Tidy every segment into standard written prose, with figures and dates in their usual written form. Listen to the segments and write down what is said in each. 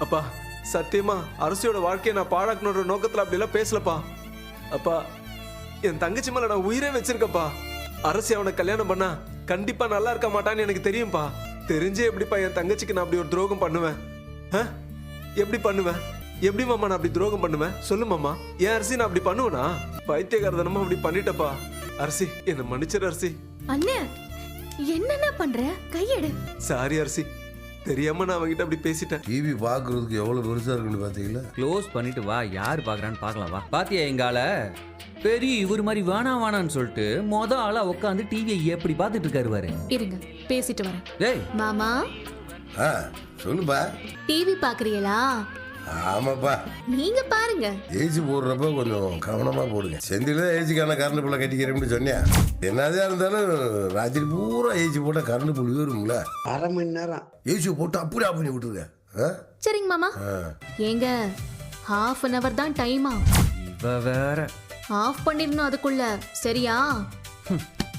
அப்பா சத்தியமா அரசியோட வாழ்க்கையை நான் பாழாக்கணுன்ற நோக்கத்துல அப்படி எல்லாம் பேசலப்பா. அப்பா என் தங்கச்சி மேல நான் உயிரே வச்சிருக்கப்பா. அரசி அவனை கல்யாணம் பண்ணா கண்டிப்பா நல்லா இருக்க மாட்டான்னு எனக்கு தெரியும்பா. தெரிஞ்சே எப்படிப்பா என் தங்கச்சிக்கு நான் அப்படி ஒரு துரோகம் பண்ணுவேன்? எப்படி பண்ணுவேன்? எப்படி மாமா நான் அப்படி துரோகம் பண்ணுவேன்? சொல்லு மாமா. ஏன் அரசி நான் அப்படி பண்ணுவேனா? பைத்தியகாரதனமா அப்படி பண்ணிட்டப்பா. அரசி என்ன மன்னிச்சிரு அரசி. அண்ணே என்னென்ன பண்ற? கையெடு. சாரி அரசி, தெரியாம நான் அவங்கிட்ட அப்படி பேசிட்டேன். டிவி பாக்குறதுக்கு எவ்வளவு பெருசா இருக்குன்னு பாத்தீங்களா? க்ளோஸ் பண்ணிட்டு வா, யார் பாக்குறான்னு பாக்கலாம் வா. பாத்தியா எங்கால பெரிய இவர் மாதிரி வேணான்னு சொல்லிட்டு ஆளா உட்காந்து டிவியை எப்படி பாத்துட்டு இருக்காரு பாரு. இருங்க பேசிட்டு வரேன். டேய் மாமா சொல்லுப்பா. டிவி பாக்குறீங்களா? ஆமாப்பா. நீங்க பாருங்க. ஏசி போடுறப்ப கொஞ்சம் கவனமா போடுங்க. செந்தில ஏசிக்கான கரண்ட் புள்ள கட்டிக்கிறேன்னு சொன்னியா? என்னதான் இருந்தாலும் ராத்திரி பூரா ஏசி போட்டா கரண்ட் புள்ளி வரும்ல. அரை மணி நேரம் ஏசி போட்டு அப்படி ஆஃப் பண்ணி விட்டுருங்க. சரிங்க மாமா. ஏங்க half an hour தான் டைமா? இவ வேற ஆஃப் பண்ணிடணும் அதுக்குள்ள. சரியா?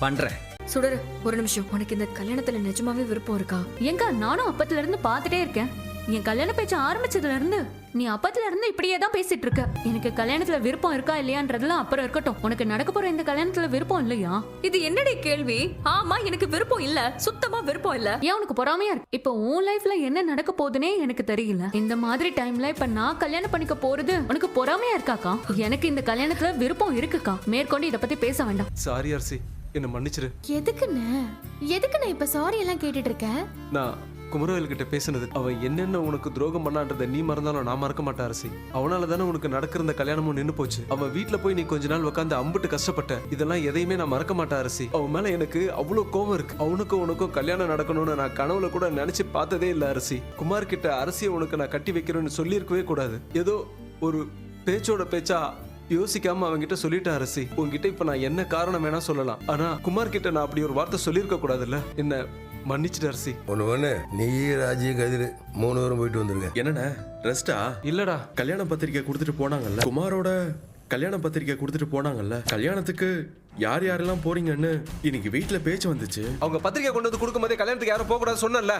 பண்றேன். சுடர் ஒரு நிமிஷம். உனக்கு இந்த கல்யாணத்துல நிஜமாவே விருப்பம் இருக்கா? எங்க நானும் அப்பத்துல இருந்து பாத்துட்டே இருக்கேன். என் கல்யாண பேச்சு ஆரம்பிச்சதுல இருந்து நீ அப்பத்துல இருந்து இப்படியே தான் பேசிட்டு இருக்க. எனக்கு கல்யாணத்துல விருப்பம் இருக்கா இல்லையான்றதுலாம் அப்புறம் இருக்கட்டும். உனக்கு நடக்க போற இந்த கல்யாணத்துல விருப்பம் இல்லையா? இது என்னடி கேள்வி? ஆமா எனக்கு விருப்பம் இல்ல, சுத்தமா விருப்பம் இல்ல. ஏன் உனக்கு பொறாமையா இருக்கு? இப்ப உன் லைஃப்ல என்ன நடக்க போகுதுன்னே எனக்கு தெரியல. இந்த மாதிரி டைம்ல இப்ப நான் கல்யாணம் பண்ணிக்க போறது உனக்கு பொறாமையா இருக்காக்கா? எனக்கு இந்த கல்யாணத்துல விருப்பம் இருக்குக்கா. மேற்கொண்டு இத பத்தி பேச வேண்டாம். சாரி அரசி, என்ன மன்னிச்சிரு. எதுக்குன்னு இப்ப சாரி எல்லாம் கேட்டுட்டு இருக்க? நான் குமரவேல் கிட்ட பேசினது அவன் என்னென்ன உனக்கு துரோகம் பண்ணான்றதை நீ மறந்தாலும் நான் மறக்க மாட்டேன் அரசி. அவனால தானே உனக்கு நடக்கிற இந்த கல்யாணமும் நின்னு போச்சு. அவன் வீட்டுல போய் நீ கொஞ்ச நாள் உட்காந்து அம்பிட்டு கஷ்டப்பட்ட. இதெல்லாம் எதையுமே நான் மறக்க மாட்டேன் அரசி. அவன் மேல எனக்கு அவ்வளவு கோபம் இருக்கு. அவனுக்கும் உனக்கும் கல்யாணம் நடக்கணும்னு நான் கனவுல கூட நினைச்சு பார்த்ததே இல்ல அரசி. குமார் கிட்ட அரசியை உனக்கு நான் கட்டி வைக்கிறேன்னு சொல்லியிருக்கவே கூடாது. ஏதோ ஒரு பேச்சோட பேச்சா யோசிக்காம அவங்கிட்ட சொல்லிட்டேன் அரசி. உங்ககிட்ட இப்ப நான் என்ன காரணம் வேணா சொல்லலாம். ஆனா குமார் கிட்ட நான் அப்படி ஒரு வார்த்தை சொல்லியிருக்க கூடாதுல்ல. என்ன மன்னிச்சிட்டு அரசி. ஒண்ணு நீ ராஜி கதிர் 3 பேரும் போயிட்டு வந்துருங்க. என்னண்ணே ரெஸ்டா? இல்லடா, கல்யாண பத்திரிக்கை கொடுத்துட்டு போனாங்கல்ல, குமாரோட கல்யாண பத்திரிக்கை கொடுத்துட்டு போனாங்கல்ல, கல்யாணத்துக்கு யார் யாரெல்லாம் போறீங்கன்னு இன்னைக்கு வீட்டுல பேச்சு வந்துச்சு. அவங்க பத்திரிக்கை கொண்டு வந்து கொடுக்கும் போதே கல்யாணத்துக்கு யாரும் போக கூடாது சொன்னல.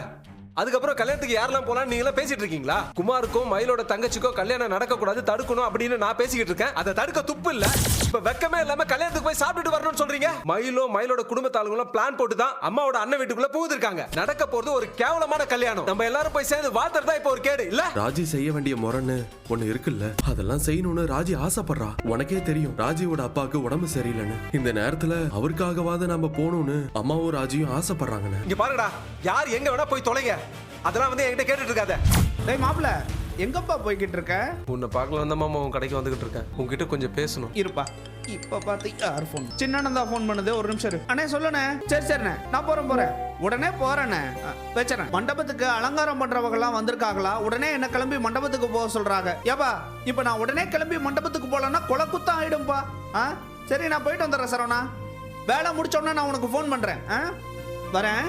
அதுக்கப்புறம் கல்யாணத்துக்கு யாரெல்லாம் போலாம் நீங்களா பேசிட்டு இருக்கீங்களா? குமாருக்கும் மயிலோட தங்கச்சிக்கோ கல்யாணம் நடக்க கூடாது தடுக்கணும் அப்படின்னு நான் பேசிக்கிட்டு இருக்கேன். அதை தடுக்க துப்பு இல்ல. இப்ப வெக்கமே இல்லாம கல்யாணத்துக்கு போய் சாப்பிட்டுட்டு வரணும்னு சொல்றீங்க. மயிலோட குடும்பத்தாளுங்களும் பிளான் போட்டு தான் அம்மாவோட அண்ணன் வீட்டுக்குள்ள புகுதிருக்காங்க. நடக்க போறது ஒரு கேவலமான கல்யாணம். நம்ம எல்லாரும் போய் சேர்ந்து வாழ்த்துறது தான் இப்ப ஒரு கேடு இல்ல. ராஜி செய்ய வேண்டிய முறைன்னு ஒண்ணு இருக்குல்ல, அதெல்லாம் செய்யணும்னு ராஜி ஆசைப்படுறா. உனக்கே தெரியும் ராஜியோட அப்பாவுக்கு உடம்பு சரியில்லைன்னு. இந்த நேரத்துல அவருக்காகவாது நம்ம போகணும்னு அம்மாவும் ராஜியும் ஆசைப்படுறாங்கன்னு. இங்க பாருங்கடா, யார் எங்க வேணா போய் தொலைங்க. அதெல்லாம் வந்து என்கிட்ட கேட்டுட்டு இருக்காத. டேய் மாப்ள எங்கப்பா போய்கிட்டு இருக்க? உன்னை பார்க்கலாம் தான் மாமா உன் கடைக்கு வந்துகிட்டு இருக்கேன். உங்ககிட்ட கொஞ்சம் பேசணும். இருப்பா. இப்ப பாத்து யார் போன்? சின்னண்ணன் தான் போன் பண்ணுது. ஒரு நிமிஷம் இரு. அண்ணே சொல்லுண்ணே. சரி சரிண்ணே நான் போறேன். உடனே போறேண்ணே. வச்சறேன். மண்டபத்துக்கு அலங்காரம் பண்றவங்க எல்லாம் வந்திருக்காங்களா? உடனே என்ன கிளம்பி மண்டபத்துக்கு போக சொல்றாங்க. ஏப்பா இப்ப நான் உடனே கிளம்பி மண்டபத்துக்கு போலன்னா கொலை குத்தம் ஆயிடும்பா. சரி நான் போயிட்டு வந்துடுறேன் சரவணா. வேலை முடிச்சோடனே நான் உனக்கு போன் பண்றேன். வரேன்.